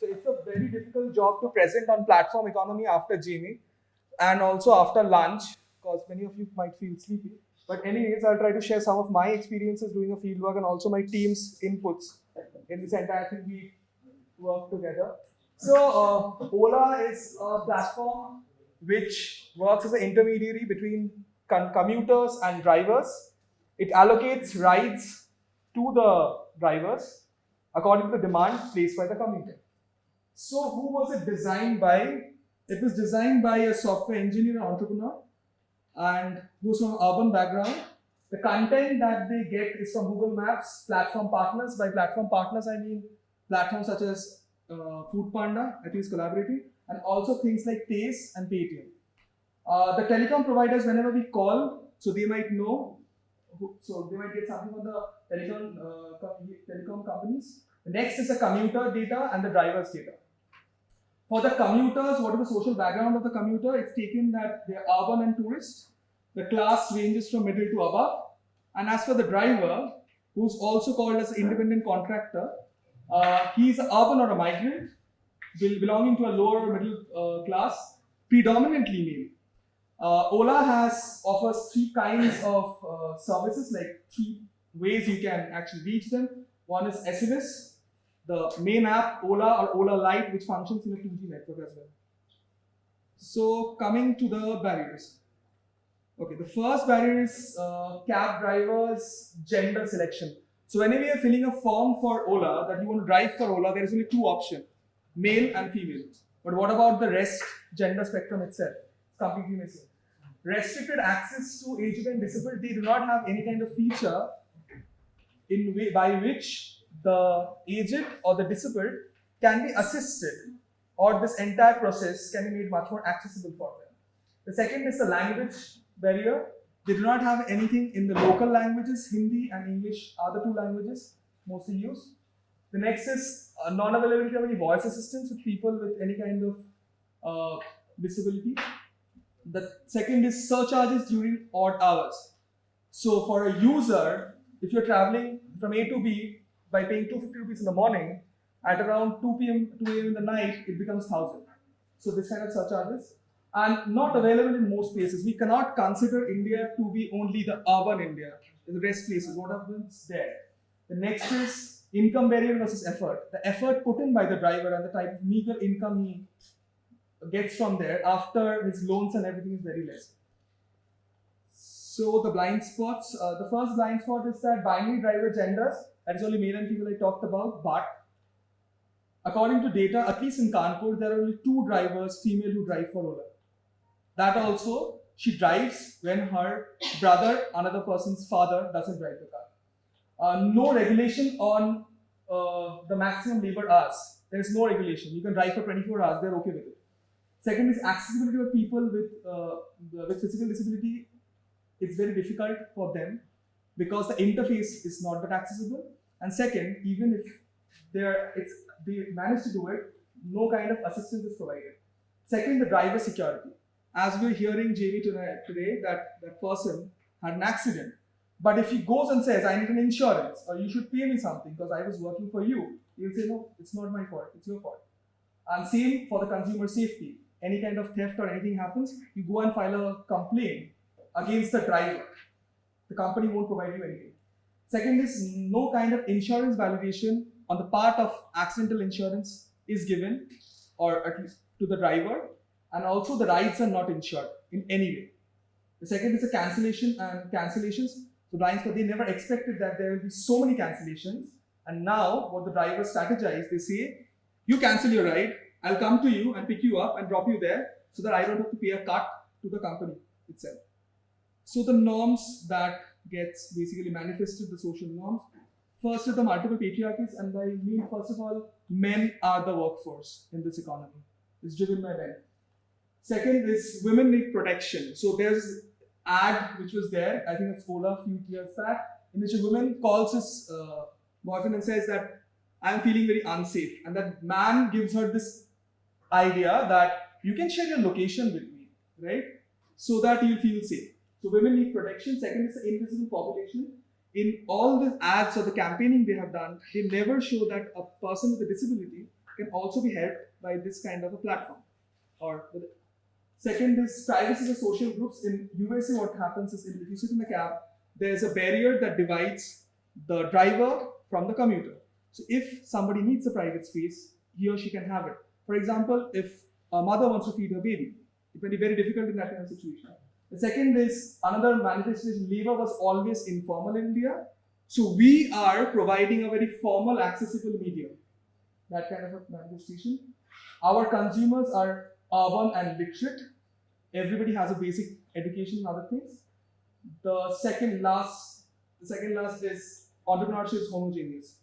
So it's a very difficult job to present on platform economy after Jamie and also after lunch because many of you might feel sleepy. But anyways, I'll try to share some of my experiences doing a fieldwork and also my team's inputs in this entire thing we work together. So Ola is a platform which works as an intermediary between commuters and drivers. It allocates rides to the drivers according to the demand placed by the commuter. So, who was it designed by? It was designed by a software engineer and entrepreneur and who's from an urban background. The content that they get is from Google Maps, platform partners. By platform partners, I mean platforms such as Food Panda, I think is collaborating, and also things like Taste and Paytm. The telecom providers, whenever we call, so they might know, so they might get something from the telecom companies. The next is the commuter data and the driver's data. For the commuters, what is the social background of the commuter? It's taken that they are urban and tourist. The class ranges from middle to above. And as for the driver, who's also called as independent contractor, he's an urban or a migrant, belonging to a lower middle class, predominantly male. Ola offers three kinds of services, like three ways you can actually reach them. One is SMS, the main app Ola or Ola Lite, which functions in a 2G network as well. So coming to the barriers. Okay, the first barrier is cab drivers' gender selection. So whenever you're filling a form for Ola that you want to drive for Ola, there is only two options, male and female. But what about the rest gender spectrum itself? It's completely missing. Restricted access to aged and disabled, they do not have any kind of feature by which the aged or the disabled can be assisted, or this entire process can be made much more accessible for them. The second is the language barrier. They do not have anything in the local languages. Hindi and English are the two languages mostly used. The next is non-availability of any voice assistance with people with any kind of disability. The second is surcharges during odd hours. So for a user, if you're traveling from A to B by paying 250 rupees in the morning, at around 2 p.m. 2 a.m. in the night, it becomes 1,000. So this kind of surcharges and not available in most places. We cannot consider India to be only the urban India. The rest places, what happens there? The next is income barrier versus effort. The effort put in by the driver and the type of meager income he gets from there after his loans and everything is very less. So the blind spots, the first blind spot is that binary driver genders, that is only male and female I talked about, but according to data, at least in Kanpur, there are only two drivers, female, who drive for Ola. That also, she drives when her brother, another person's father, doesn't drive the car. No regulation on the maximum labor hours. There is no regulation. You can drive for 24 hours, they're okay with it. Second is accessibility of people with physical disability. It's very difficult for them because the interface is not that accessible. And second, even if they manage to do it, no kind of assistance is provided. Second, the driver security. As we're hearing Jamie today, that person had an accident. But if he goes and says, I need an insurance, or you should pay me something because I was working for you, he'll say, no, it's not my fault, it's your fault. And same for the consumer safety. Any kind of theft or anything happens, you go and file a complaint against the driver. The company won't provide you anything. Second is no kind of insurance validation on the part of accidental insurance is given, or at least to the driver, and also the rides are not insured in any way. The second is the cancellation and cancellations. So blind spot, they never expected that there will be so many cancellations, and now what the drivers strategize, they say, you cancel your ride, I'll come to you and pick you up and drop you there so that I don't have to pay a cut to the company itself. So the norms that gets basically manifested, the social norms. First is the multiple patriarchies, and by mean, first of all, men are the workforce in this economy. It's driven by men. Second is women need protection. So there's ad which was there, I think it's Ola a few years back, in which a woman calls his boyfriend and says that I'm feeling very unsafe. And that man gives her this idea that you can share your location with me, right? So that you'll feel safe. So women need protection. Second is the invisible population. In all the ads or the campaigning they have done, they never show that a person with a disability can also be helped by this kind of a platform. Or second is privacy of social groups. In USA, what happens is if you sit in a cab, there's a barrier that divides the driver from the commuter. So if somebody needs a private space, he or she can have it. For example, if a mother wants to feed her baby, it may be very difficult in that kind of situation. The second is another manifestation. Labor was always informal in India. So we are providing a very formal, accessible medium. That kind of a manifestation. Our consumers are urban and literate. Everybody has a basic education and other things. The second last is entrepreneurship is homogeneous.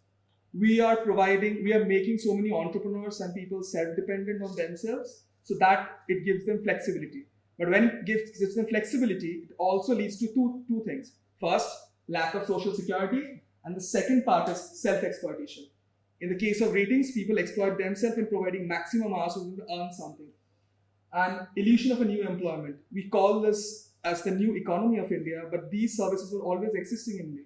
We are making so many entrepreneurs and people self-dependent on themselves so that it gives them flexibility. But when it gives them flexibility, it also leads to two things. First, lack of social security, and the second part is self-exploitation. In the case of ratings, people exploit themselves in providing maximum hours so they earn something. And illusion of a new employment. We call this as the new economy of India, but these services were always existing in India.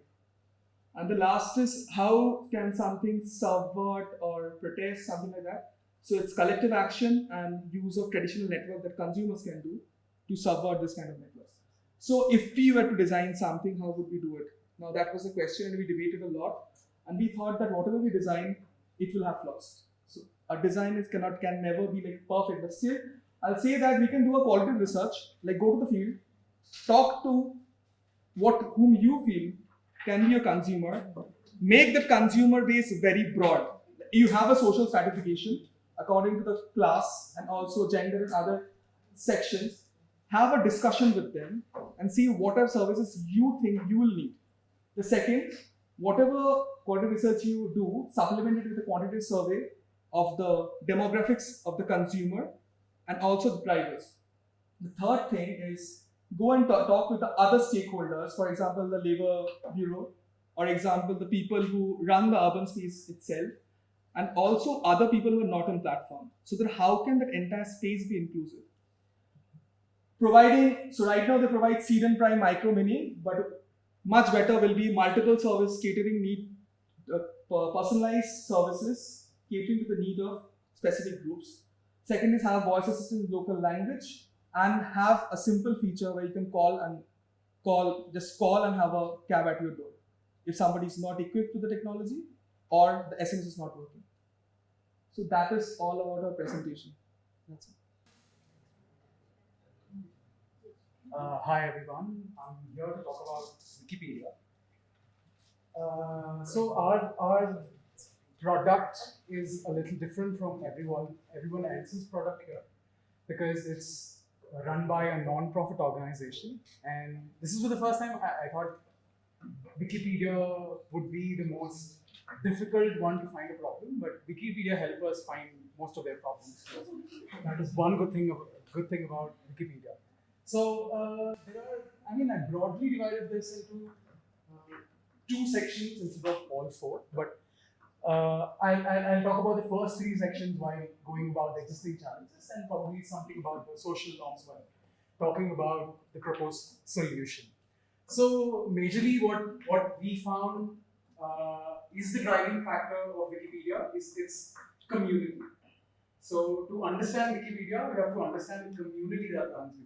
And the last is how can something subvert or protest, something like that. So it's collective action and use of traditional network that consumers can do to subvert this kind of networks. So if we were to design something, how would we do it? Now that was a question and we debated a lot. And we thought that whatever we design, it will have flaws. So a design can never be like perfect, but still, I'll say that we can do a qualitative research, like go to the field, talk to whom you feel can be a consumer, make the consumer base very broad. You have a social stratification according to the class and also gender and other sections. Have a discussion with them and see what are services you think you will need. The second, whatever qualitative research you do, supplement it with a quantitative survey of the demographics of the consumer and also the drivers. The third thing is go and talk with the other stakeholders, for example, the Labor Bureau, or example, the people who run the urban space itself, and also other people who are not on platform. So that how can that entire space be inclusive? So right now they provide seed and prime, micro, mini, but much better will be multiple service catering need, personalized services catering to the need of specific groups. Second is have voice assistant in local language and have a simple feature where you can call and have a cab at your door if somebody is not equipped with the technology or the SMS is not working. So that is all about our presentation. That's it. Hi everyone, I'm here to talk about Wikipedia. So our product is a little different from everyone else's product here because it's run by a non-profit organization, and this is for the first time I thought Wikipedia would be the most difficult one to find a problem, but Wikipedia helped us find most of their problems. So that is one good thing about Wikipedia. So I broadly divided this into two sections instead of all four, but I'll talk about the first three sections while going about the existing challenges and probably something about the social norms while talking about the proposed solution. So majorly what we found is the driving factor of Wikipedia is its community. So to understand Wikipedia, we have to understand the community that runs Wikipedia.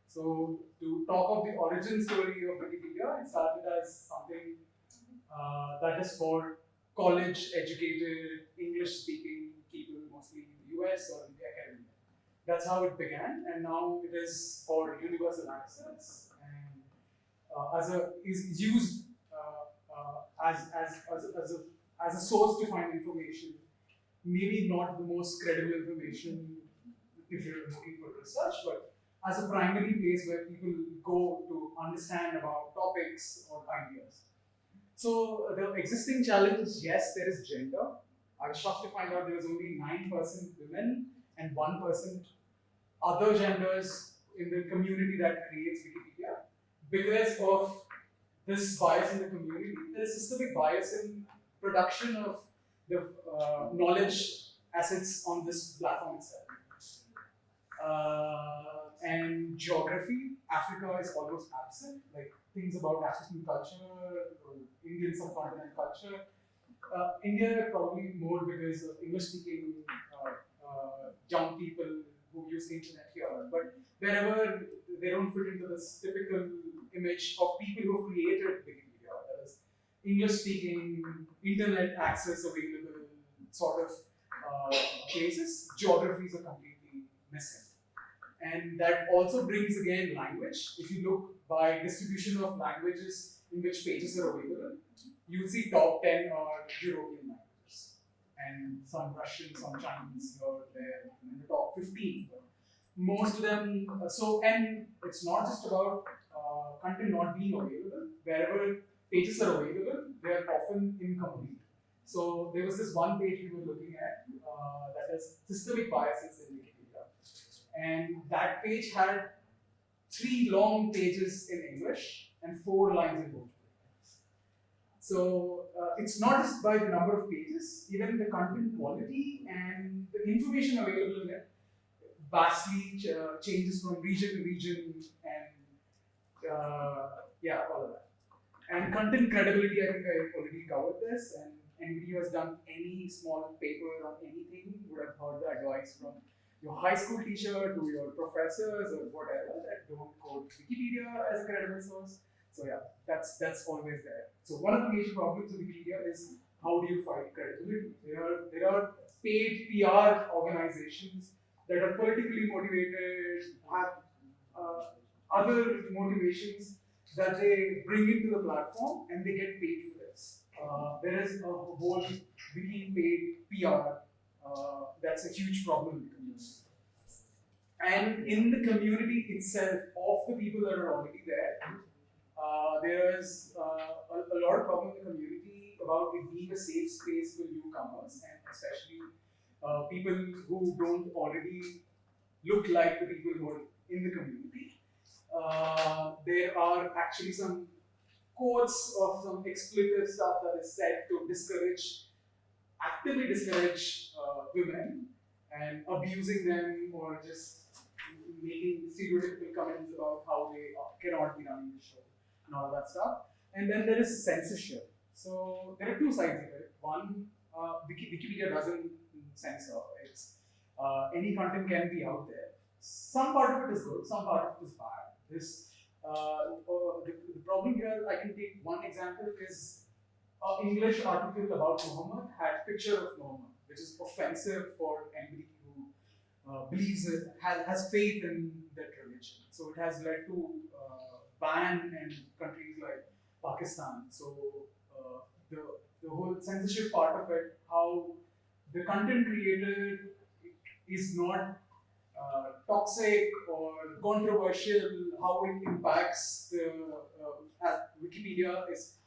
So to talk of the origin story of Wikipedia, it started as something that is for college-educated, English-speaking people, mostly in the US or in the academia. That's how it began, and now it is for universal access and is used as a source to find information. Maybe not the most credible information if you're looking for research, but as a primary place where people go to understand about topics or ideas. So the existing challenge is, yes, there is gender. I was shocked to find out there was only 9% women and 1% other genders in the community that creates Wikipedia. Because of this bias in the community, there is systemic bias in production of the knowledge assets on this platform itself. And geography, Africa is almost absent. Like things about African culture, or Indian subcontinent culture, India probably more because of English-speaking young people who use the internet here. But wherever they don't fit into this typical image of people who have created Wikipedia, that is English-speaking, internet access available sort of places, geographies are completely missing. And that also brings again language. If you look by distribution of languages in which pages are available, you'll see top 10 are European languages and some Russian, some Chinese here, there, in the top 15. But most of them, and it's not just about content not being available. Wherever pages are available, they are often incomplete. So there was this one page we were looking at that is systemic biases in Wikipedia. And that page had 3 long pages in English and 4 lines in Bhojpuri. So it's not just by the number of pages, even the content quality and the information available in it vastly changes from region to region and all of that. And content credibility, I think I already covered this, and anybody who has done any small paper on anything would have heard the advice from your high school teacher to your professors or whatever that don't quote Wikipedia as a credible source. So yeah, that's always there. So one of the major problems with Wikipedia is how do you fight credibility? There are paid PR organizations that are politically motivated, have other motivations that they bring into the platform and they get paid for this. There is a whole wiki paid PR that's a huge problem in the community. And in the community itself, of the people that are already there, there is a lot of problem in the community about it being a safe space for newcomers and especially people who don't already look like the people who are in the community. There are actually some quotes of some expletive stuff that is said to actively discourage women and abusing them or just making stereotypical comments about how they cannot be running the show and all that stuff. And then there is censorship. So there are 2 sides of it. One, Wikipedia doesn't censor. It's any content can be out there. Some part of it is good, some part of it is bad. The problem here, I can take one example, is an English article about Muhammad had picture of Muhammad, which is offensive for anybody who believes it, has faith in that religion. So it has led to ban in countries like Pakistan. So the whole censorship part of it, how the content created is not toxic or controversial, how it impacts the Wikipedia is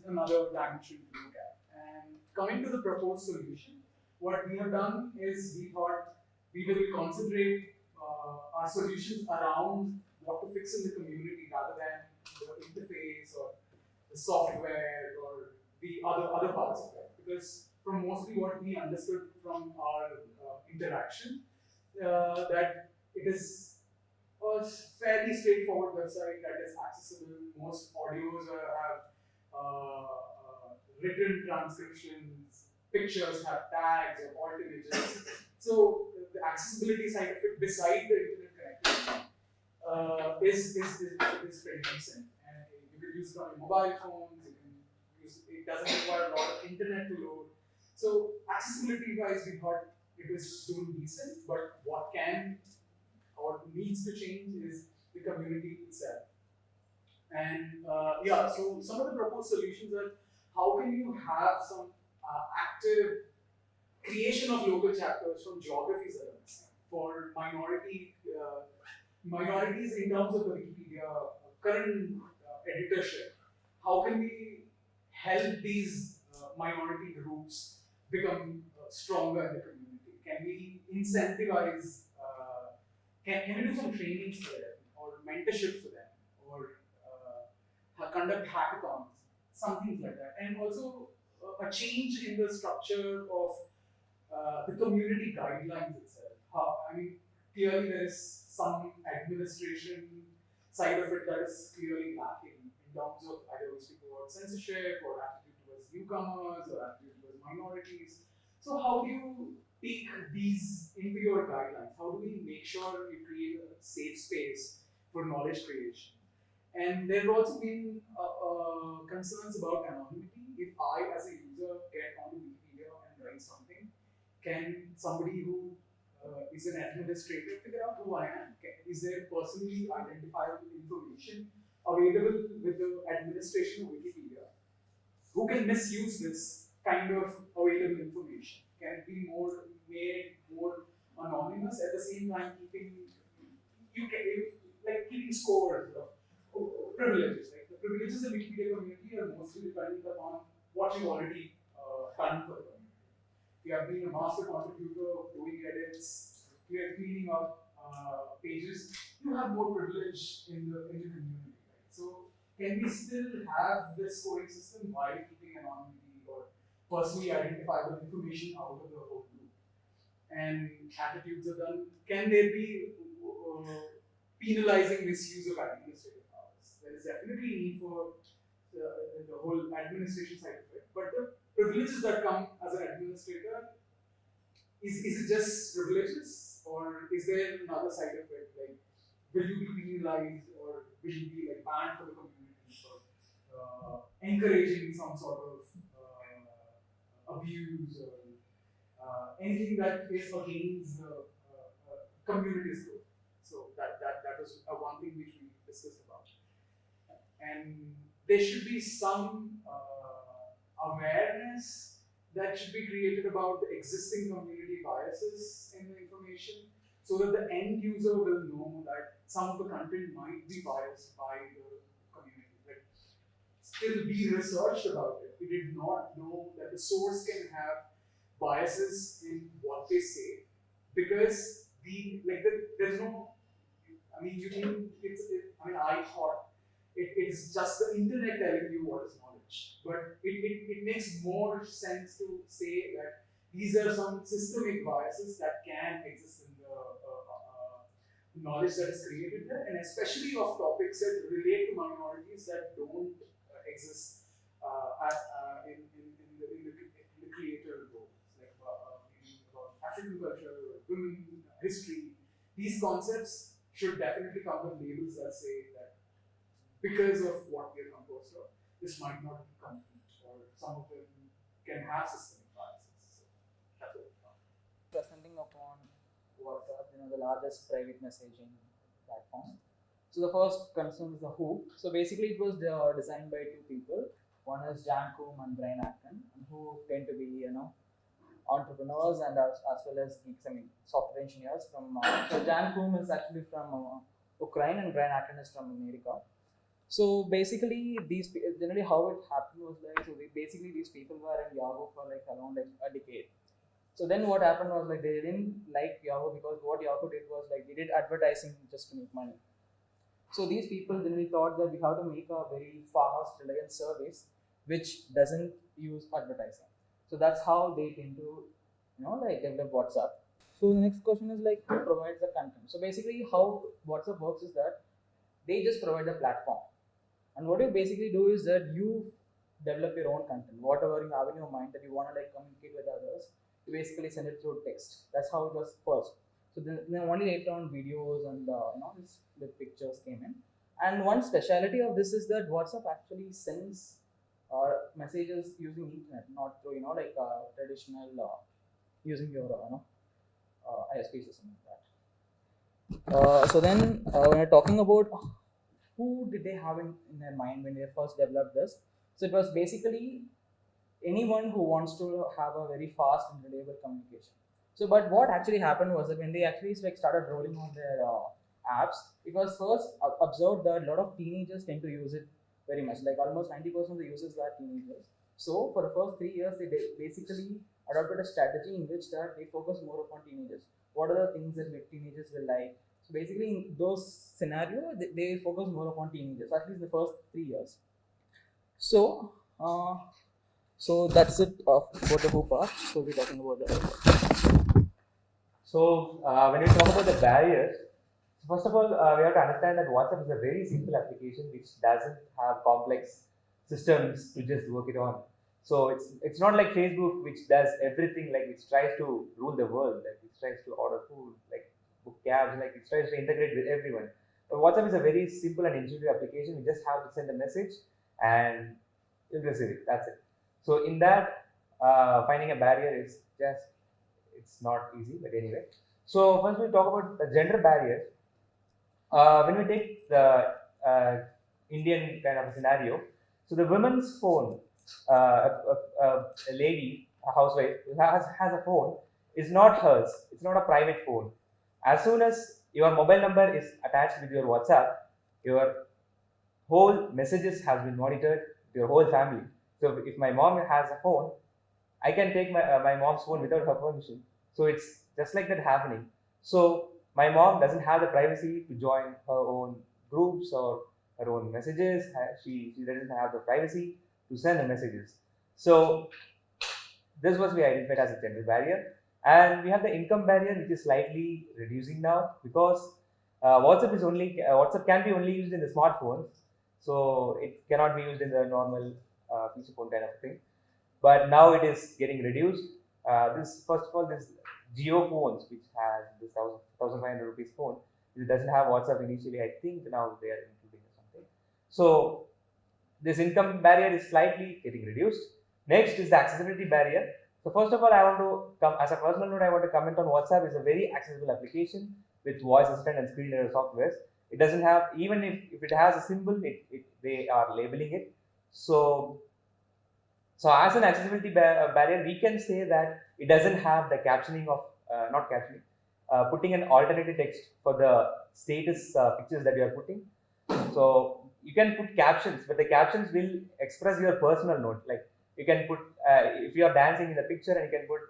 another dimension to look at. And coming to the proposed solution, what we have done is we thought we will concentrate our solutions around what to fix in the community rather than the interface or the software or the other parts of it. Because from mostly what we understood from our interaction, that it is a fairly straightforward website that is accessible. Most audios have written transcriptions, pictures have tags or alt images. So the accessibility side of it, beside the internet connectivity, is pretty decent. And you can use it on your mobile phones. You can use it doesn't require a lot of internet to load. So accessibility wise, we thought it was doing decent, but what needs to change is the community itself. And so some of the proposed solutions are how can you have some active creation of local chapters from geographies for minorities in terms of the Wikipedia current editorship. How can we help these minority groups become stronger in the community? Can we incentivize? Can we do some trainings for them or mentorship for them or conduct hackathons, some things like that, and also a change in the structure of the community guidelines itself. Clearly there is some administration side of it that is clearly lacking in terms of either we speak about censorship or attitude towards newcomers or attitude towards minorities. So how do you take these into your guidelines? How do we make sure we create a safe space for knowledge creation? And there have also been concerns about anonymity. If I, as a user, get onto Wikipedia and write something, can somebody who is an administrator figure out who I am? Is there personally identifiable information available with the administration of Wikipedia? Who can misuse this kind of available information? Can it be made more anonymous at the same time keeping keeping scores of privileges? Like the privileges of the Wikipedia community are mostly dependent upon what you already done for the community. You have been a master contributor, doing edits, cleaning up pages. You have more privilege in the community, right? So can we still have this scoring system while keeping anonymity or personally identifiable information out of the whole loop? And attitudes are done. Can there be penalizing misuse of administrative powers? There is definitely need for the whole administration side of it, but the privileges that come as an administrator, is it just privileges, or is there another side of it? Like, will you be penalized, or will you be like banned for the community for encouraging some sort of abuse or anything that is against the community's growth? So that was one thing which we discussed about, and there should be some awareness that should be created about the existing community biases in the information, so that the end user will know that some of the content might be biased by the community. Like, still we researched about it. We did not know that the source can have biases in what they say, because there's no. I mean, I thought it's just the internet telling you what is knowledge. But it makes more sense to say that these are some systemic biases that can exist in the knowledge that is created there, and especially of topics that relate to minorities that don't exist in the creator roles, like maybe about African culture, women, history. These concepts should definitely come with labels that say that because of what we are composed of, this might not be complete, or some of them can have systemic biases. So that's what we found. Presenting upon WhatsApp, the largest private messaging platform. So the first concern is the who. So basically, it was designed by two people. One is Jan Koum and Brian Acton, who tend to be entrepreneurs and as well as geeks. Software engineers from. So Jan Koum is actually from Ukraine, and Brian Acton is from America. So basically, generally how it happened was like, these people were in Yahoo for like around like a decade. So then what happened was like they didn't like Yahoo, because what Yahoo did was like they did advertising just to make money. So these people generally thought that we have to make a very fast, reliant service which doesn't use advertising. So that's how they tend to develop WhatsApp. So the next question is like, who provides the content? So basically how WhatsApp works is that they just provide the platform. And what you basically do is that you develop your own content, whatever you have in your mind that you want to like communicate with others. You basically send it through text. That's how it was first. So then only later on videos and with pictures came in. And one speciality of this is that WhatsApp actually sends messages using internet, not through traditional using your ISPs or something like that. So then when you're talking about who did they have in their mind when they first developed this, so it was basically anyone who wants to have a very fast and reliable communication. So, but what actually happened was that when they actually started rolling on their apps, it was first observed that a lot of teenagers tend to use it very much. Like almost 90% of the users were teenagers. So for the first 3 years, they basically adopted a strategy in which that they focus more upon teenagers. What are the things that teenagers will like? So basically, in those scenarios, they focus more upon teenagers, at least the first 3 years. So, so that's it for the who part. So we're talking about the other part. So when we talk about the barriers, first of all, we have to understand that WhatsApp is a very simple application which doesn't have complex systems to just work it on. So it's not like Facebook, which does everything, like which tries to rule the world, like which tries to order food, like book cabs, like it tries to integrate with everyone. But WhatsApp is a very simple and intuitive application. You just have to send a message and you'll receive it. That's it. So in that, finding a barrier is just, it's not easy. But anyway, so first we talk about the gender barriers. When we take the Indian kind of a scenario, so the women's phone, a lady, a housewife who has a phone, is not hers. It's not a private phone. As soon as your mobile number is attached with your WhatsApp, your whole messages has been monitored, your whole family. So if my mom has a phone, I can take my mom's phone without her permission. So it's just like that happening. So my mom doesn't have the privacy to join her own groups or her own messages. She doesn't have the privacy to send the messages. So this was we identified as a gender barrier. And we have the income barrier, which is slightly reducing now because WhatsApp can be only used in the smartphones, so it cannot be used in the normal feature phone kind of thing. But now it is getting reduced. This first of all, this Geo phones, which has this 1,500 rupees phone, it doesn't have WhatsApp initially. I think now they are including or something. So this income barrier is slightly getting reduced. Next is the accessibility barrier. So first of all, I want to come as a personal note. I want to comment on WhatsApp. It's a very accessible application with voice assistant and screen reader softwares. It doesn't have, even if it has a symbol, they are labeling it. So as an accessibility barrier, we can say that it doesn't have the captioning of not captioning, putting an alternative text for the status pictures that you are putting. So you can put captions, but the captions will express your personal note. Like you can put if you are dancing in the picture, and you can put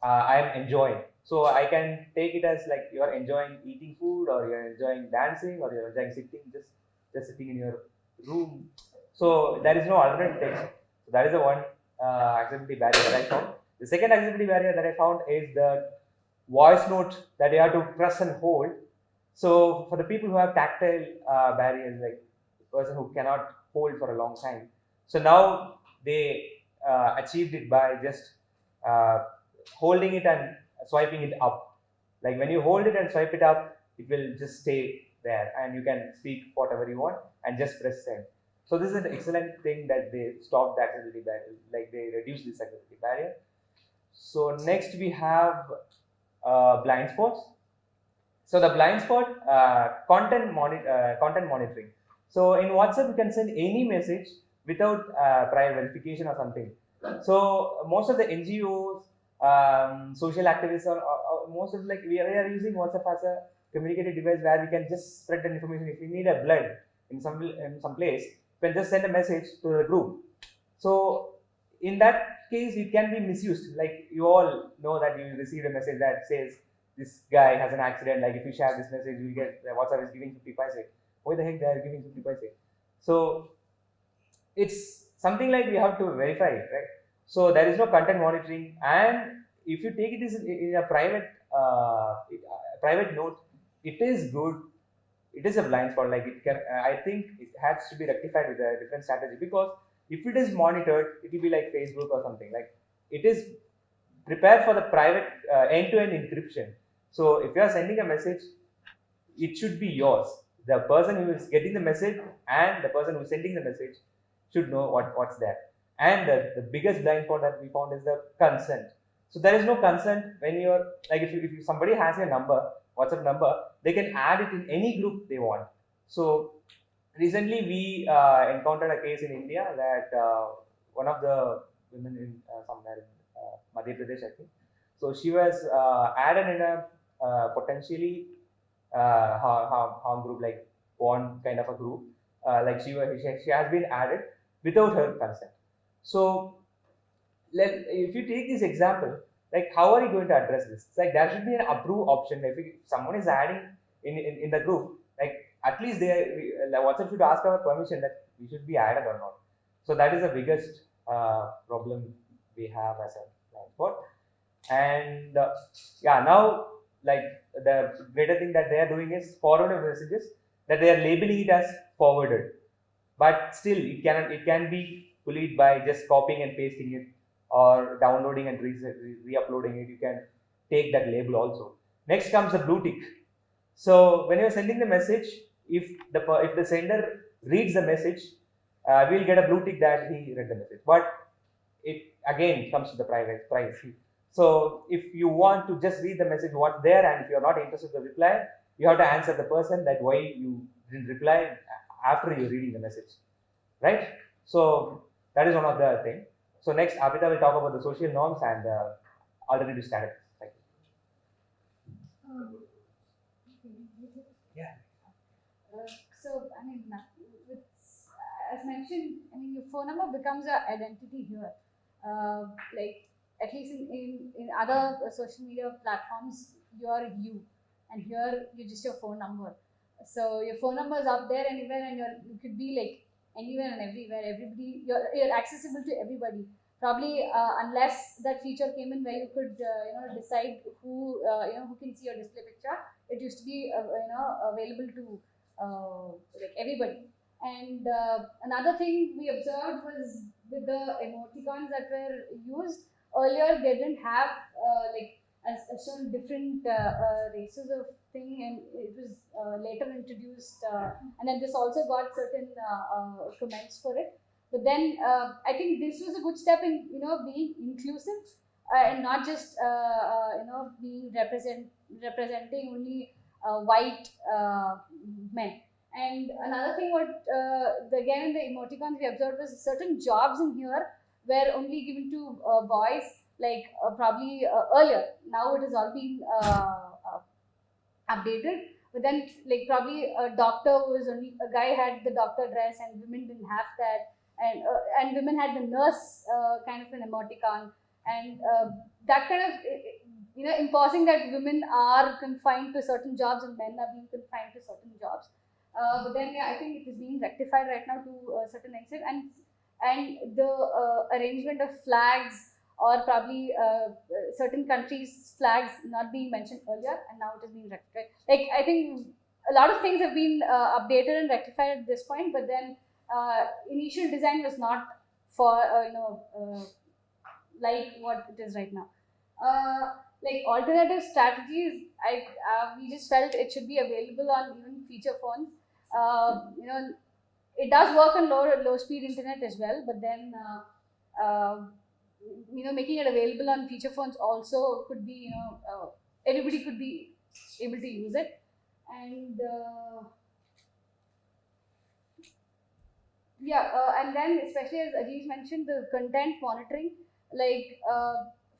I am enjoying. So I can take it as like you are enjoying eating food, or you are enjoying dancing, or you are enjoying sitting, just sitting in your room. So there is no alternate text. So that is the one accessibility barrier that I found. The second accessibility barrier that I found is the voice note that you have to press and hold. So for the people who have tactile barriers, like the person who cannot hold for a long time, so now they achieved it by just holding it and swiping it up. Like when you hold it and swipe it up, it will just stay there, and you can speak whatever you want and just press send. So this is an excellent thing that they stopped the accessibility barrier, like they reduced this accessibility barrier. So next we have blind spots. So the blind spot, content monitoring. So in WhatsApp, you can send any message without prior verification or something. So most of the NGOs, social activists, or most of we are using WhatsApp as a communicative device where we can just spread the information. If we need a blood in some place, you can just send a message to the group. So in that case, it can be misused. Like you all know that you received a message that says this guy has an accident. Like if you share this message, you get WhatsApp is giving 50 paise. Why the heck they are giving 50 paise? So it's something like we have to verify it, right? So there is no content monitoring, and if you take it in a private note, it is good. It is a blind spot. Like it can, I think it has to be rectified with a different strategy, because if it is monitored, it will be like Facebook or something. Like it is prepared for the private end-to-end encryption. So if you are sending a message, it should be yours. The person who is getting the message and the person who is sending the message should know what's there. And the biggest blind spot that we found is the consent. So there is no consent when you're like if somebody has your number, WhatsApp number, they can add it in any group they want. So recently we encountered a case in India that one of the women in somewhere in Madhya Pradesh, I think. So she was added in a potentially harm group, like porn kind of a group. Like she has been added without her consent. So if you take this example, like how are you going to address this? It's like there should be an approve option. If someone is adding in the group, like at least WhatsApp should ask our permission that we should be added or not. So that is the biggest problem we have as a blind spot. And yeah, now like the greater thing that they are doing is forwarded messages, that they are labeling it as forwarded, but still it can be bullied by just copying and pasting it or downloading and re-uploading it. You can take that label also. Next comes the blue tick. So when you're sending the message, if the sender reads the message, we'll get a blue tick that he read the message. But it again comes to the privacy. So if you want to just read the message what's there, and if you're not interested in the reply, you have to answer the person that why you didn't reply after you're reading the message, right? So that is one of the thing. So next, Abhita will talk about the social norms and alternative strategies. Thank you. Yeah. So, I mean, with, as mentioned, I mean, your phone number becomes your identity here. Like, at least in other social media platforms, you're you, and here you're just your phone number. So your phone number is up there anywhere, and you could be like anywhere and everywhere. Everybody, you're accessible to everybody. Probably unless that feature came in where you could decide who can see your display picture. It used to be available to like everybody. And another thing we observed was with the emoticons that were used earlier, they didn't have like as shown different races of thing, and it was later introduced, and then this also got certain comments for it. But then I think this was a good step in being inclusive and not just being representing only white men. And another thing, again in the emoticons we observed was certain jobs in here were only given to boys, like probably earlier. Now it has all been updated. But then, like probably a doctor was only a guy had the doctor dress, and women didn't have that, and women had the nurse kind of an emoticon, and that kind of imposing that women are confined to certain jobs and men are being confined to certain jobs. But then, yeah, I think it is being rectified right now to a certain extent, and the arrangement of flags, or probably certain countries' flags not being mentioned earlier, and now it is being rectified. Like, I think a lot of things have been updated and rectified at this point, but then initial design was not for like what it is right now. Like alternative strategies, we just felt it should be available on even feature phones. It does work on low speed internet as well, but then making it available on feature phones also could be everybody could be able to use it. And and then especially as Ajit mentioned, the content monitoring, like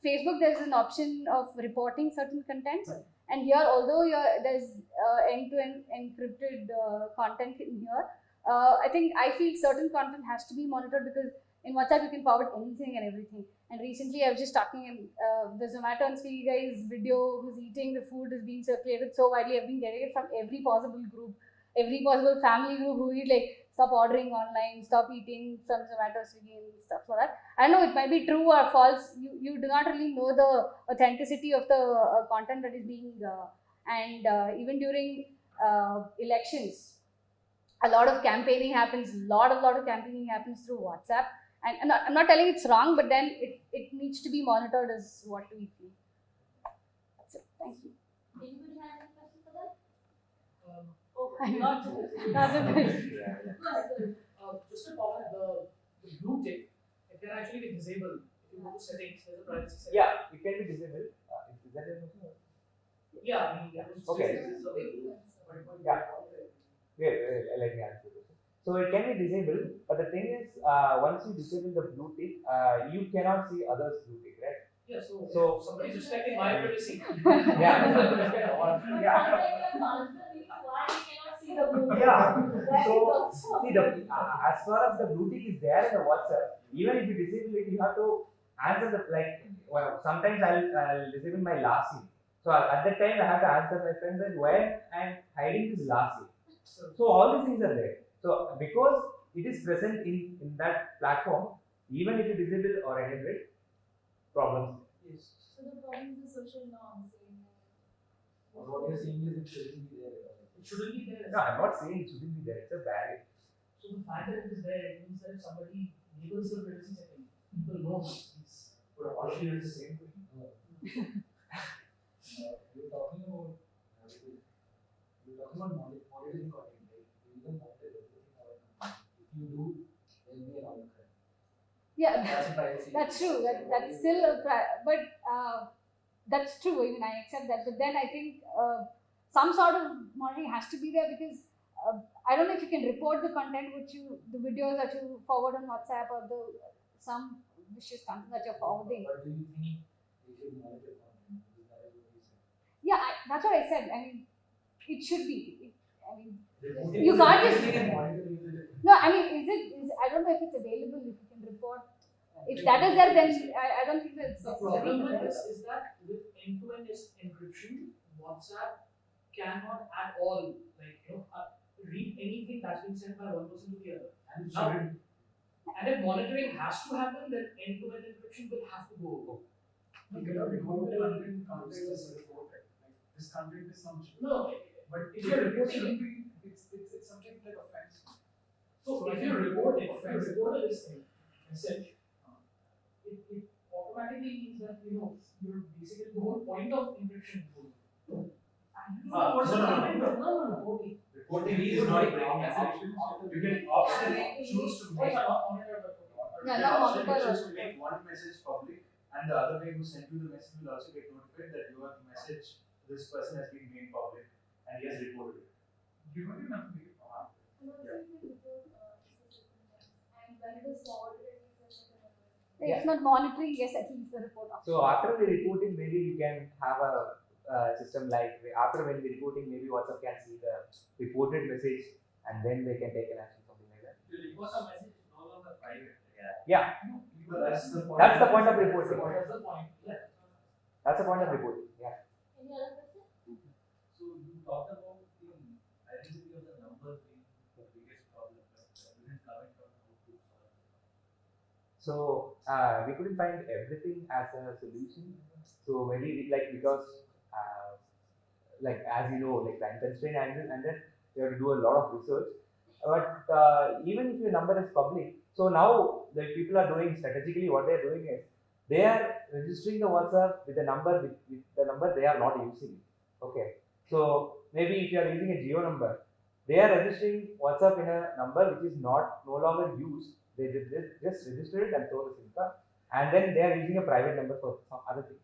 Facebook, there's an option of reporting certain content, and here although there's end-to-end encrypted content in here, I feel certain content has to be monitored, because in WhatsApp you can forward anything and everything. And recently I was just talking, the Zomato and Swiggy guy's video who's eating the food is being circulated so widely. I've been getting it from every possible group, every possible family group who is like, stop ordering online, stop eating from Zomato, Swiggy and stuff like that. I know it might be true or false. You do not really know the authenticity of the content that is being, even during elections, a lot of campaigning happens. Lot of campaigning happens through WhatsApp. And I'm not telling it's wrong, but then it needs to be monitored, is what we feel. That's it. Thank you. Anybody have any question for that? Not Just to comment, the blue tick, it can actually be disabled. If you go to settings, there's a privacy setting. Yeah, it can be disabled. Is that it? Yeah, I mean, it was Okay. Yeah. Wait, let me answer this. So it can be disabled, but the thing is, once you disable the blue tick, you cannot see others' blue tick, right? Yeah, so So- somebody's respecting my privacy. Yeah. So see, as far as the blue tick is there in the WhatsApp, even if you disable it, you have to answer sometimes I'll disable my last name. So at that time I have to answer my friends that where I'm hiding this last name. So all these things are there. So because it is present in that platform, even if you disable or enable it, problems. Yes. So the problem is the social norms. What you're saying is it shouldn't be there. It shouldn't be there. No, I'm not saying it shouldn't be there. It's a barrier. So the fact that it is there, it means that if somebody enable the privacy setting. People know these. But Ashi is the same thing. You're talking about monitoring content, right? You can monitor everything all the time. If you do, there will be an outcry. Yeah, That's a privacy. that's true. That's still but that's true. I mean, I accept that. But then I think some sort of monitoring has to be there because I don't know if you can report the content the videos that you forward on WhatsApp or some vicious content that you're forwarding. But do you think they should monitor content? Is that what you said? Yeah, that's what I said. I mean, it should be. I mean, Reporting you is can't just. definitely monitoring the No, I mean, I don't know if it's available. If you can report, if that is there, then I don't think that it's. The problem with this is that with end-to-end encryption, WhatsApp cannot at all read anything that's been sent by one person to the other. And it Now, shouldn't. and if monitoring has to happen, then end-to-end encryption will have to go. You cannot report the content is reported. Like this content is some shit. No, But if you're it reporting shouldn't be, it's something like offense. so if you report this thing, message, it automatically means that you're basically the whole point of encryption. What's the content of reporting? Reporting is not breaking message. You can optionally choose to make. Yeah, You not can optionally monitor. choose to make one message public, and the other way who sent you the message will also get notified that your message, this person has been made public, and he has reported it. You don't even have to make it public. And when it is forwarded, If not monitoring, yes, at least the report. So after the reporting, maybe we can have a system like after when the reporting, maybe WhatsApp can see the reported message and then they can take an action, something like that. The report of message is no longer private. Yeah, But that's the point. that's the point of reporting. That's the point. Yeah. That's the point of reporting. Yeah. any other question? So you talked about the identity of the number being the biggest problem, but we didn't comment on how to solve it. So we couldn't find everything as a solution. So maybe because as you know, like time constraint and then you have to do a lot of research. But even if your number is public, so now the people are doing strategically what they are doing is they are registering the WhatsApp with the number with the number they are not using. Okay. So maybe if you are using a Geo number, they are registering WhatsApp in a number which is no longer used. They just register it and throw the SIM card, and then they are using a private number for some other things.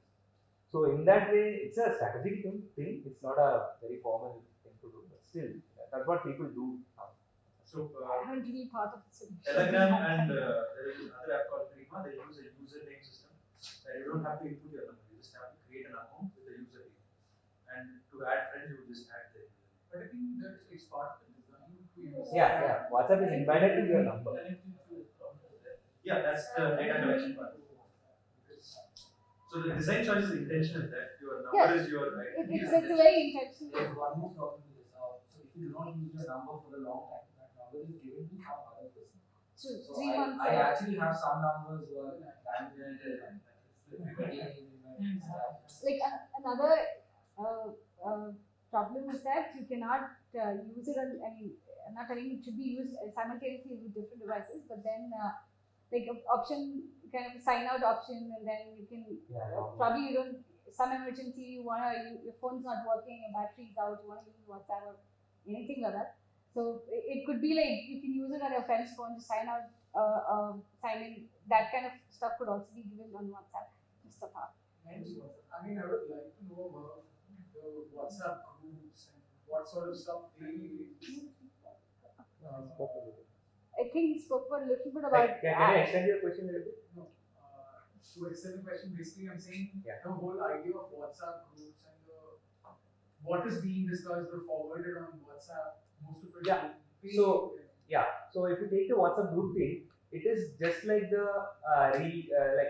So in that way, it's a strategic thing. It's not a very formal thing to do, but still, that's what people do now. So I haven't really thought of the solution. Telegram and there is another app called Prima. They use a username system. So you don't have to input your number. You just have to create an account with a username. And to add friends, you just add the username. But I think that it's part of the design to use. Yeah. WhatsApp is embedded in your number. Yeah, that's the data collection part. So the design choice is intentional that your number Yeah. is your identity. It's a very intentional. There's one more problem with this. So if you do not use your number for a long time, that number is given to some other person. True. So 3 months. I actually have some numbers who are laminated and Like another problem is that you cannot use it on. I mean, I'm not telling you it should be used simultaneously with different devices, but then like option kind of a sign out option, and then you can probably you don't. Some emergency you wanna your phone's not working, your battery's out, you wanna use WhatsApp or anything like that. So it could be like you can use it on your friend's phone to sign out, sign in. That kind of stuff could also be given on WhatsApp. Just a thought. I mean, I would like to know about the WhatsApp groups and what sort of stuff they. I think he spoke for a little bit about. Can I extend your question a little bit? No, to extend the question, basically, I'm saying Yeah. the whole idea of WhatsApp groups and what is being discussed or forwarded on WhatsApp, most of it. Yeah. is So- fake. So if you take the WhatsApp group thing, it is just like the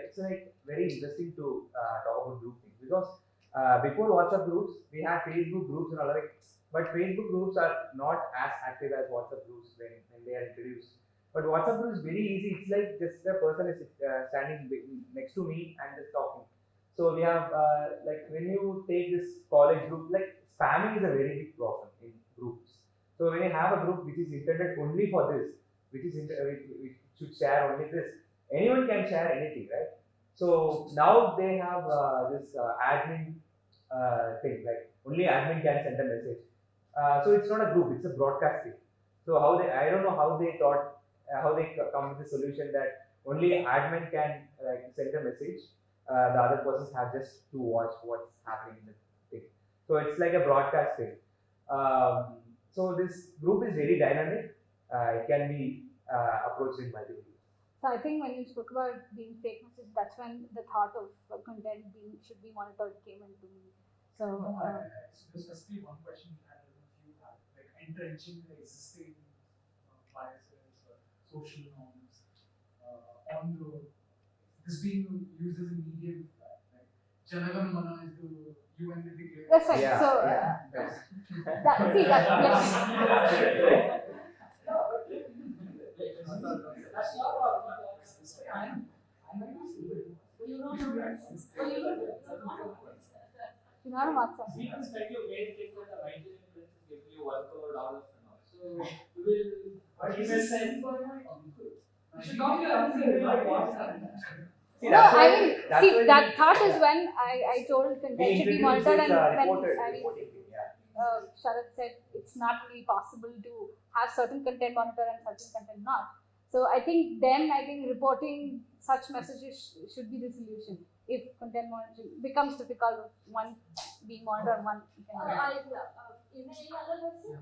it's like very interesting to talk about group things because before WhatsApp groups we had Facebook groups and all that, but Facebook groups are not as active as WhatsApp groups when they are introduced. But WhatsApp group is very easy. It's like just the person is standing next to me and just talking. So we have like when you take this college group, like spamming is a very big problem in groups. So when you have a group which is intended only for this, which should share only this. Anyone can share anything, right? So now they have this admin thing, like only admin can send a message. So it's not a group; it's a broadcasting. So how they, I don't know how they thought, how they come with the solution that only admin can like send a message. The other persons have just to watch what's happening in the thing. So it's like a broadcasting. So this group is very dynamic. It can be approached in multiple ways. So I think when you spoke about being fake message, that's when the thought of content being should be monitored came into me. So Specifically, one question I don't know if you have, like entrenching the existing biases or social norms on the this being used as a medium, like Janagan Mana is the UN declaration. that's right. Yeah, So yeah, yes. that, see that yes. That's not what I'm You don't know that. You don't know. You know what's up. we can spend your great things that the right influence give you $1 crore and all. So you will but you will send for my you should not be asking like what's happening. See, No, that's I why- mean, that's see, why that we- thought is yeah. when I told content We should be introduced monitored, this, and when reporting thing, yeah. Sharad said it's not really possible to have certain content monitored and certain content not. So I think reporting such messages should be the solution. If content monitoring becomes difficult, with one being monitored and one cannot. Is there any other question?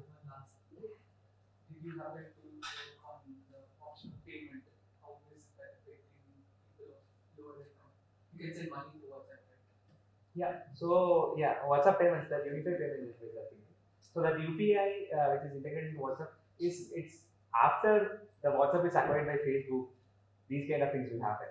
Did you have like to work on the option of payment? How is that affecting people of lower income? You can send money to WhatsApp, right? Yeah. So yeah, WhatsApp payments, that unified payment is thing. So that UPI, which is integrated in WhatsApp, it's after the WhatsApp is acquired by Facebook. These kind of things will happen.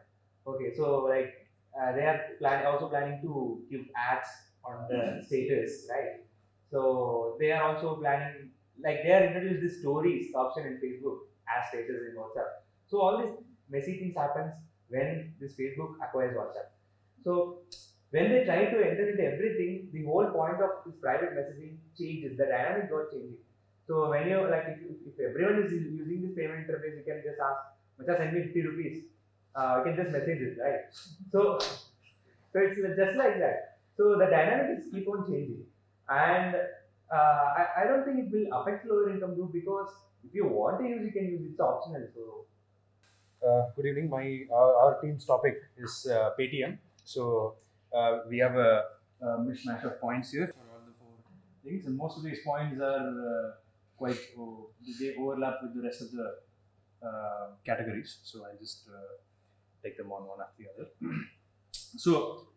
Okay. So like they are also planning to give ads on the status, right? So they are also planning, like they are introduced this stories option in Facebook as status in WhatsApp. So all these messy things happens when this Facebook acquires WhatsApp. So when they try to enter into everything, the whole point of this private messaging changes. The dynamic got changing. So when you like, if everyone is using this payment interface, you can just ask, "Macha, send me 50 rupees." You can just message it, right? So it's just like that. So the dynamics keep on changing, and I don't think it will affect lower income group, because if you want to use, you can use it. It's optional. So Good evening. Our team's topic is Paytm. So we have a mishmash of points here for all the four things, and most of these points are they overlap with the rest of the categories. So I'll just take them on one after the other. So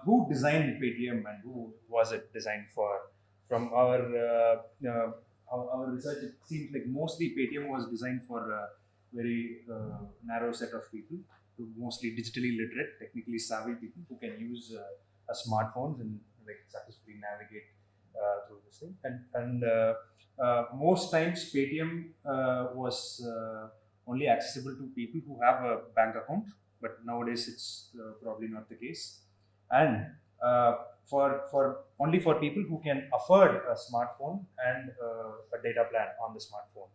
who designed Paytm and who was it designed for? From our research, it seems like mostly Paytm was designed for a very narrow set of people, mostly digitally literate, technically savvy people who can use a smartphones and like successfully navigate through this thing. And most times Paytm was only accessible to people who have a bank account, but nowadays it's probably not the case. And for only for people who can afford a smartphone and a data plan on the smartphone.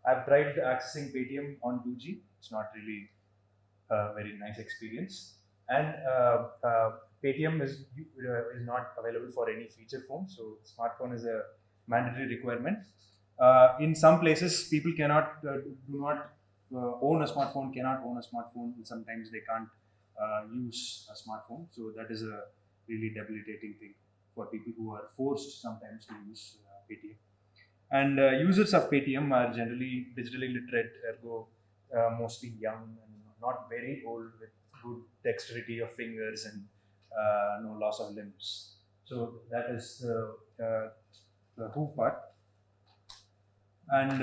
I've tried accessing Paytm on 2G. It's not really a very nice experience. And Paytm is not available for any feature phone. So smartphone is a mandatory requirement. In some places, people cannot own a smartphone, and sometimes they can't use a smartphone. So that is a really debilitating thing for people who are forced sometimes to use Paytm. And users of Paytm are generally digitally literate, ergo mostly young and not very old, with good dexterity of fingers and no loss of limbs. So that is the who part. And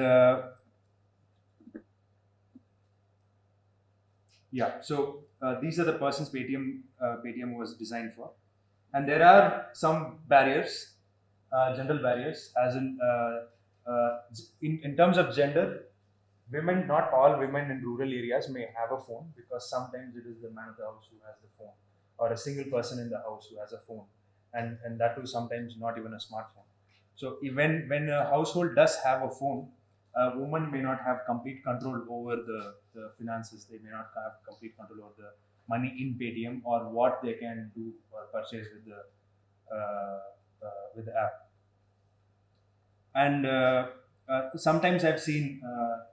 yeah, so these are the persons Paytm was designed for. And there are some barriers, general barriers, as in terms of gender. Women, not all women in rural areas may have a phone, because sometimes it is the man of the house who has the phone, or a single person in the house who has a phone, and that too sometimes not even a smartphone. So when a household does have a phone, a woman may not have complete control over the the finances. They may not have complete control over the money in Paytm or what they can do or purchase with the app. And sometimes I've seen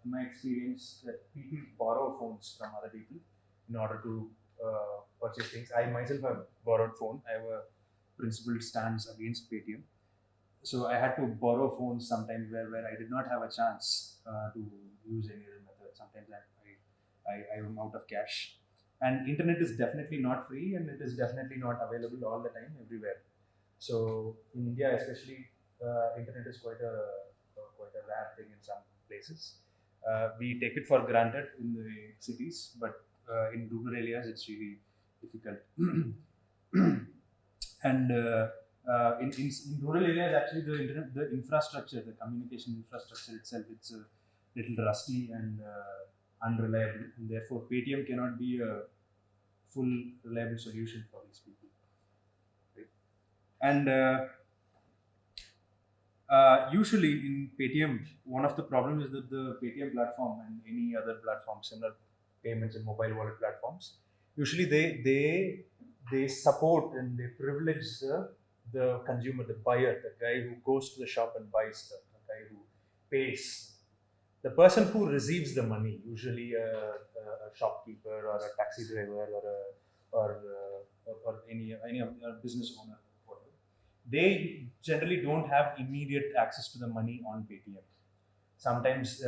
in my experience that people borrow phones from other people in order to purchase things. I myself have borrowed phone. I have a principled stance against Paytm. So I had to borrow phones sometimes where I did not have a chance to use any other method. Sometimes I am out of cash. And internet is definitely not free, and it is definitely not available all the time everywhere. So in India especially, internet is quite a rare thing in some places. We take it for granted in the cities, but in rural areas it's really difficult. And in rural areas, actually the infrastructure, the communication infrastructure itself, it's a little rusty and unreliable, and therefore Paytm cannot be a full reliable solution for these people. Right? And usually in Paytm, one of the problems is that the Paytm platform and any other platform, similar payments and mobile wallet platforms, usually they support and they privilege the consumer, the buyer, the guy who goes to the shop and buys stuff, the guy who pays. The person who receives the money, usually a shopkeeper or a taxi driver or any business owner, whatever, they generally don't have immediate access to the money on Paytm. Sometimes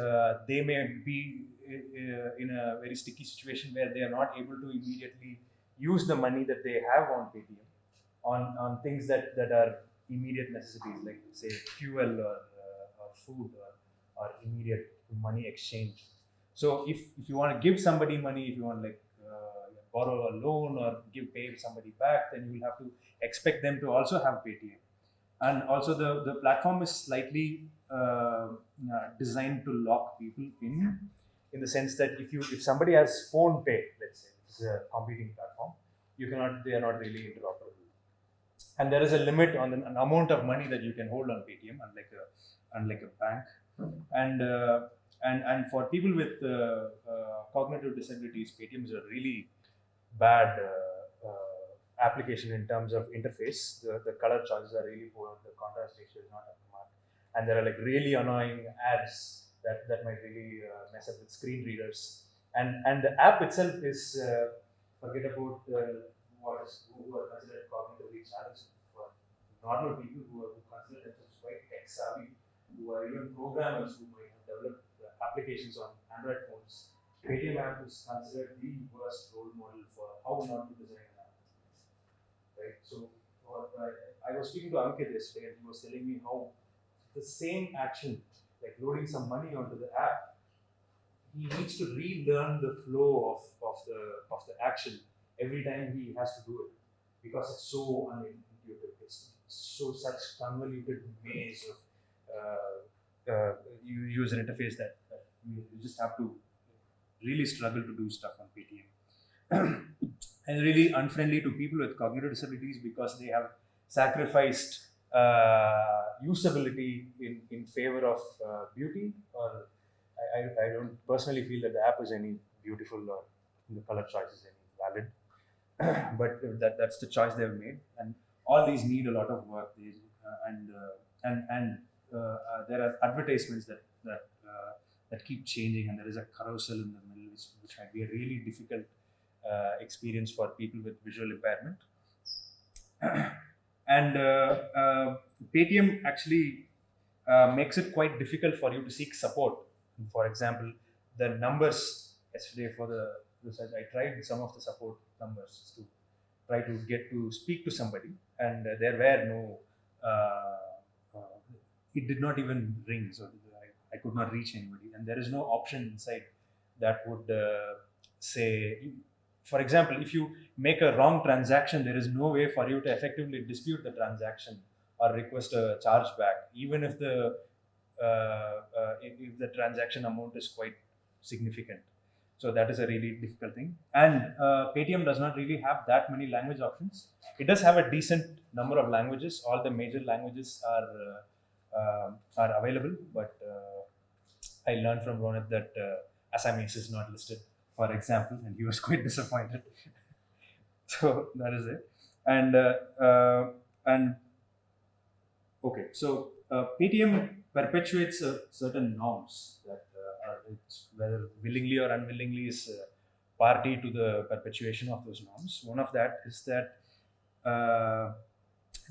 they may be in a very sticky situation where they are not able to immediately use the money that they have on Paytm on things that are immediate necessities, like say fuel or food or immediate money exchange. So if you want to give somebody money, if you want to borrow a loan or pay somebody back, then you will have to expect them to also have Paytm. And also the platform is slightly designed to lock people in the sense that if somebody has phone pay, let's say, it's a competing platform, they are not really interoperable. And there is a limit on an amount of money that you can hold on Paytm, unlike a bank. And for people with cognitive disabilities, Paytm is a really bad application in terms of interface. The color choices are really poor, the contrast ratio is not up to mark, and there are like really annoying ads that might really mess up with screen readers. And the app itself is forget about who are considered cognitively challenged. For normal people who consider themselves quite tech savvy, who are even programmers who might have developed applications on Android phones, Paytm app is considered the worst role model for how not to design an app. Right? So I was speaking to Ankit yesterday, and he was telling me how the same action, like loading some money onto the app, he needs to relearn the flow of the action every time he has to do it, because it's so unintuitive. It's such convoluted maze of user interface that you just have to really struggle to do stuff on Paytm. And really unfriendly to people with cognitive disabilities because they have sacrificed usability in favor of beauty. Or I don't personally feel that the app is any beautiful or the color choice is any valid. But that's the choice they've made, and all these need a lot of work. There are advertisements that keep changing, and there is a carousel in the middle, which might be a really difficult experience for people with visual impairment. And Paytm actually makes it quite difficult for you to seek support. For example, the numbers yesterday for the research, I tried some of the support numbers to try to get to speak to somebody, and there were no. It did not even ring, so I could not reach anybody, and there is no option inside that would say, for example, if you make a wrong transaction, there is no way for you to effectively dispute the transaction or request a chargeback, even if the transaction amount is quite significant. So that is a really difficult thing. And Paytm does not really have that many language options. It does have a decent number of languages. All the major languages are available, but I learned from Ronit that Assamese is not listed, for example, and he was quite disappointed. So that is it. And okay, so Paytm perpetuates certain norms that whether willingly or unwillingly is party to the perpetuation of those norms. One of that is that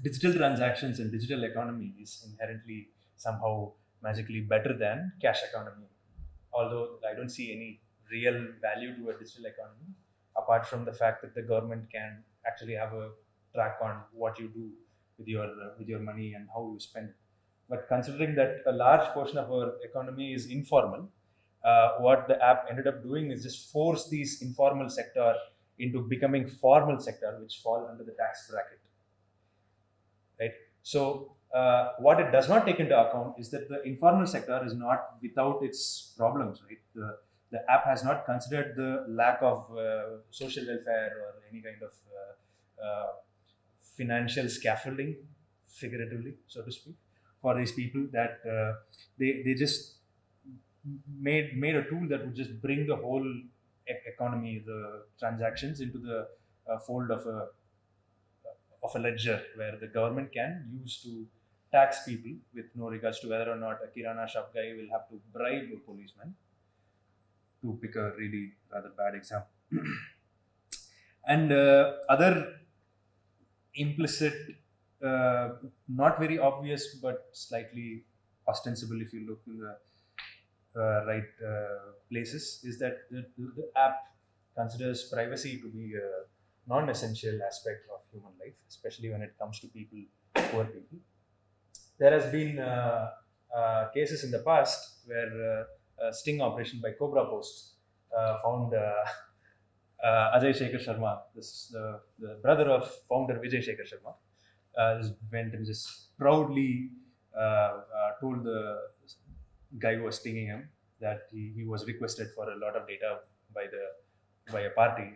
digital transactions and digital economy is inherently somehow magically better than cash economy. Although I don't see any real value to a digital economy apart from the fact that the government can actually have a track on what you do with your money and how you spend it. But considering that a large portion of our economy is informal, what the app ended up doing is just force these informal sector into becoming formal sector, which fall under the tax bracket. Right. So what it does not take into account is that the informal sector is not without its problems. Right. The app has not considered the lack of social welfare or any kind of financial scaffolding, figuratively, so to speak, for these people, that they just made a tool that would just bring the whole economy, the transactions, into the fold of a ledger where the government can use to tax people with no regards to whether or not a kirana shop guy will have to bribe a policeman, to pick a really rather bad example. And other implicit, not very obvious but slightly ostensible if you look in the right places, is that the app considers privacy to be a non-essential aspect of human life, especially when it comes to people, poor people. There has been cases in the past where a sting operation by Cobra Post found Ajay Shekhar Sharma, the brother of founder Vijay Shekhar Sharma, went and just proudly told the guy who was stinging him that he was requested for a lot of data by a party.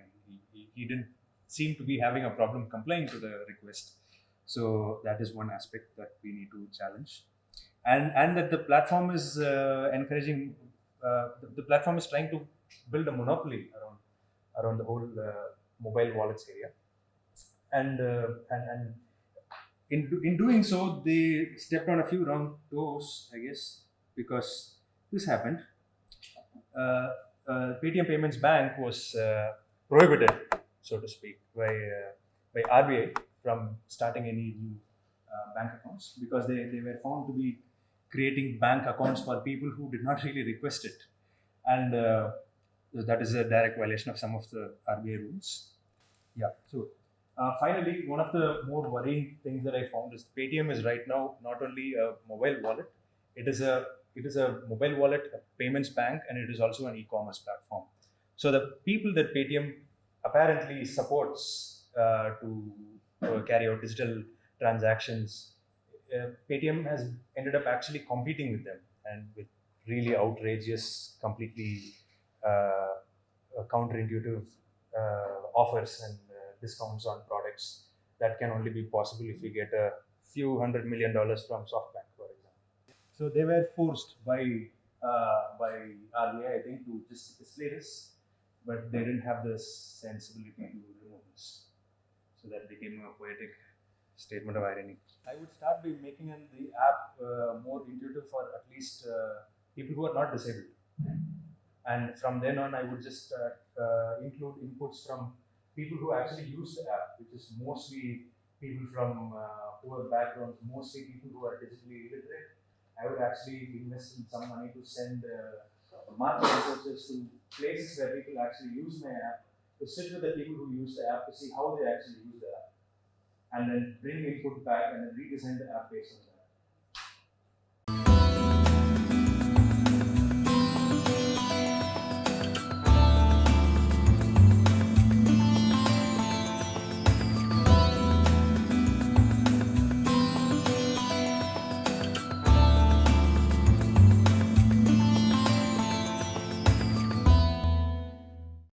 He didn't seem to be having a problem complying to the request. So that is one aspect that we need to challenge, and that the platform is encouraging. The platform is trying to build a monopoly around the whole mobile wallets area, and in doing so, they stepped on a few wrong toes, I guess, because this happened. Paytm Payments Bank was prohibited, so to speak, by RBI from starting any new bank accounts, because they were found to be creating bank accounts for people who did not really request it, and that is a direct violation of some of the RBI rules. Yeah. So finally, one of the more worrying things that I found is Paytm is right now not only a mobile wallet, it is a mobile wallet, a payments bank, and it is also an e-commerce platform. So the people that Paytm apparently supports to carry out digital transactions, Paytm has ended up actually competing with them, and with really outrageous, completely counterintuitive offers and discounts on products that can only be possible if you get a few $100 million from SoftBank, for example. So they were forced by RBI, I think, to just display this, but they didn't have the sensibility to remove this. So that became a poetic statement of irony. I would start by making the app more intuitive for at least people who are not disabled. And from then on, I would just include inputs from people who actually use the app, which is mostly people from poor backgrounds, mostly people who are digitally illiterate. I would actually invest in some money to send market researchers to places where people actually use my app, to sit with the people who use the app to see how they actually use the app, and then bring input back and then redesign the app based on that.